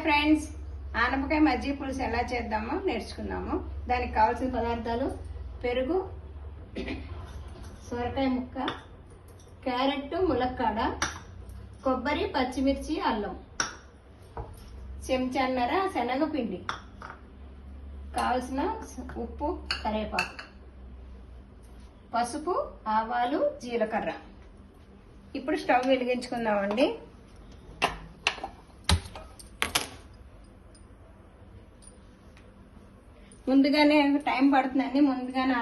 Friends, ఆనపకాయ మజ్జిగ పులుసు ఎలా చేద్దామో నేర్చుకుందాము. దానికి కావాల్సిన పదార్థాలు: పెరుగు, సొరకాయ ముక్క, క్యారెట్, ములక్కాడ, కొబ్బరి, పచ్చిమిర్చి, అల్లం, చెంచాన్నర శనగపిండి, కావలసిన ఉప్పు, కరివేపాకు, పసుపు, ఆవాలు, జీలకర్ర. ఇప్పుడు స్టవ్ వెలిగించుకుందామండి. ముందుగానే టైం పడుతుందండి. ముందుగానే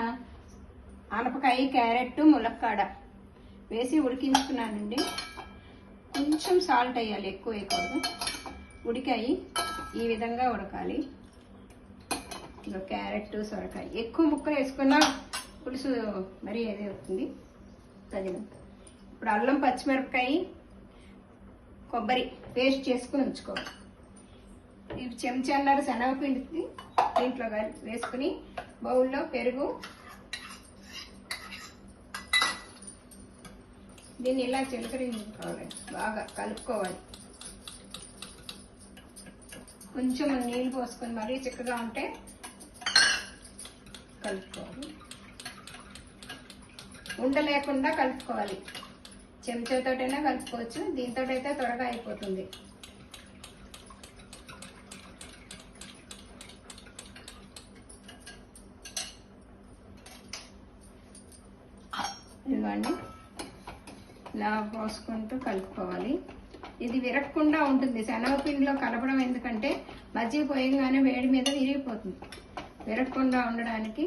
ఆనపకాయ, క్యారెట్, ములక్కాడ వేసి ఉడికించుకున్నానండి. కొంచెం సాల్ట్ వేయాలి, ఎక్కువ వేయకూడదు. ఉడికాయి ఈ విధంగా ఉడకాలి. క్యారెట్, సొరకాయ ఎక్కువ ముక్కలు వేసుకున్నా పులుసు మరీ ఏది అవుతుంది తగినంత. ఇప్పుడు అల్లం, పచ్చిమిరపకాయ, కొబ్బరి పేస్ట్ చేసుకుని ఉంచుకోవాలి. ఇవి చెంచాన్నర శనగపిండికి దీంట్లో వేసుకుని బౌల్లో పెరుగు, దీన్ని ఇలా చిలకరించుకోవాలి, బాగా కలుపుకోవాలి. కొంచెం నీళ్ళు పోసుకొని మరీ చిక్కగా ఉంటే కలుపుకోవాలి. ఉండ లేకుండా కలుపుకోవాలి. చెంచాతోటైనా కలుపుకోవచ్చు, దీంతో అయితే త్వరగా అయిపోతుంది. ఇదిగోండి, ఇలా పోసుకుంటూ కలుపుకోవాలి. ఇది విరగకుండా ఉంటుంది. శనగపిండిలో కలపడం ఎందుకంటే మజ్జిగ పోయంగానే వేడి మీద విరిగిపోతుంది. విరగకుండా ఉండడానికి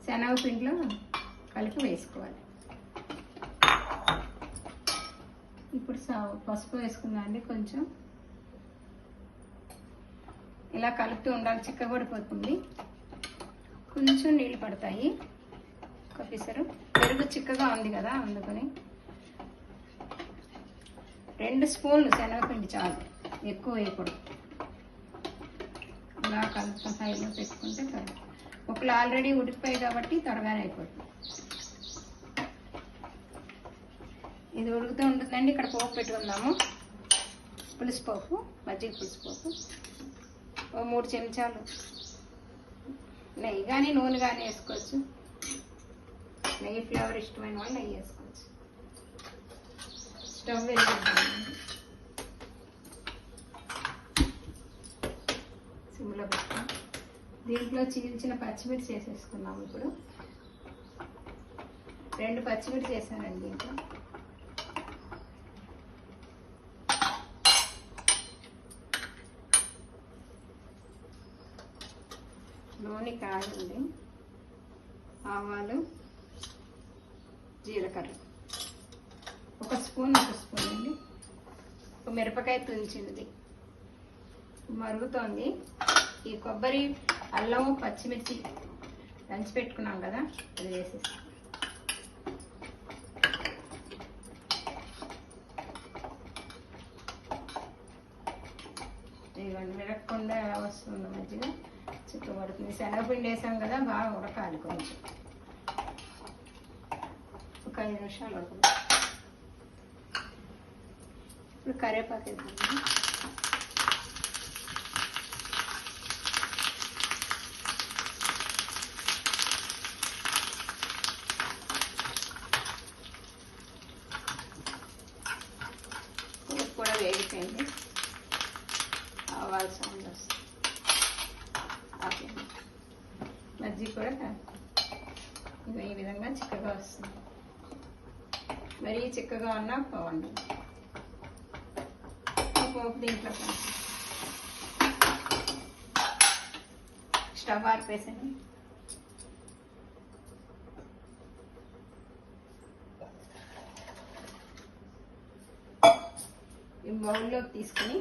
శనగపిండిలో కలిపి వేసుకోవాలి. ఇప్పుడు పసుపు వేసుకుందాం అండి. కొంచెం ఇలా కలుపుతూ ఉండాలి, చిక్కబడిపోతుంది. కొంచెం నీళ్ళు పడతాయి. ఒక పిసరు పెరుగు చిక్కగా ఉంది కదా, అందుకని 2 స్పూన్లు శనగపిండి చాలు, ఎక్కువ వేయకూడదు. ఇలా కలుపు సైడ్లో పెట్టుకుంటే చాలు. ముక్కలు ఆల్రెడీ ఉడికిపోయాయి కాబట్టి త్వరగానే అయిపోతుంది. ఇది ఉడుకుతూ ఉంటుందండి. ఇక్కడ పోపు పెట్టుకుందాము. పులుసు పోపు, మజ్జిగ పులుసు పోపు. 3 చెంచాలు నెయ్యి కానీ నూనె కానీ వేసుకోవచ్చు. నెయ్యి ఫ్లేవర్ ఇష్టమైన వాళ్ళు నెయ్యి వేసుకోవచ్చు. స్టవ్ వెలిగిద్దామండి. సిమ్లో పెట్టుకుని దీంట్లో చీల్చిన పచ్చిమిర్చి వేసేసుకున్నాము. ఇప్పుడు 2 పచ్చిమిర్చి వేసానండి దీంట్లో. నూనె కాగింది. ఆవాలు, జీలకర్ర 1 స్పూన్ అండి. ఒక మిరపకాయ తుంచింది మరుగుతోంది. ఈ కొబ్బరి, అల్లం, పచ్చిమిర్చి దంచి పెట్టుకున్నాం కదా, అది వేసేసి ఇవన్నీ మిరగకుండా వస్తుంది. మధ్యగా చిక్కబడుతుంది. శనగపిండి వేసాం కదా, బాగా ఉడకాలి. కొంచెం ఒక 5 నిమిషాలు ఉడకాలి. ఇప్పుడు కరివేపాకు వేద్దాం. కూడా వేగిపోయింది. ఆవాలు సౌండ్ వస్తుంది. మజ్జిగ కూడా ఈ విధంగా చిక్కగా వస్తుంది. మరీ చిక్కగా ఉన్నా బాగుంటుంది. పోపు దీంట్లో స్టవ్ ఆర్పేసాను. ఈ బౌల్లోకి తీసుకుని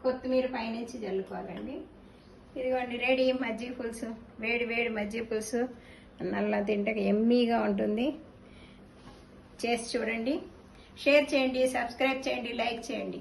కొత్తిమీర పైనుంచి జల్లుకోవాలండి. ఇదిగోండి, రెడీ మజ్జిగ పులుసు. వేడి వేడి మజ్జిగ పులుసు నల్ల తింటే ఎమ్మీగా ఉంటుంది. చేసి చూడండి. షేర్ చేయండి, సబ్స్క్రైబ్ చేయండి, లైక్ చేయండి.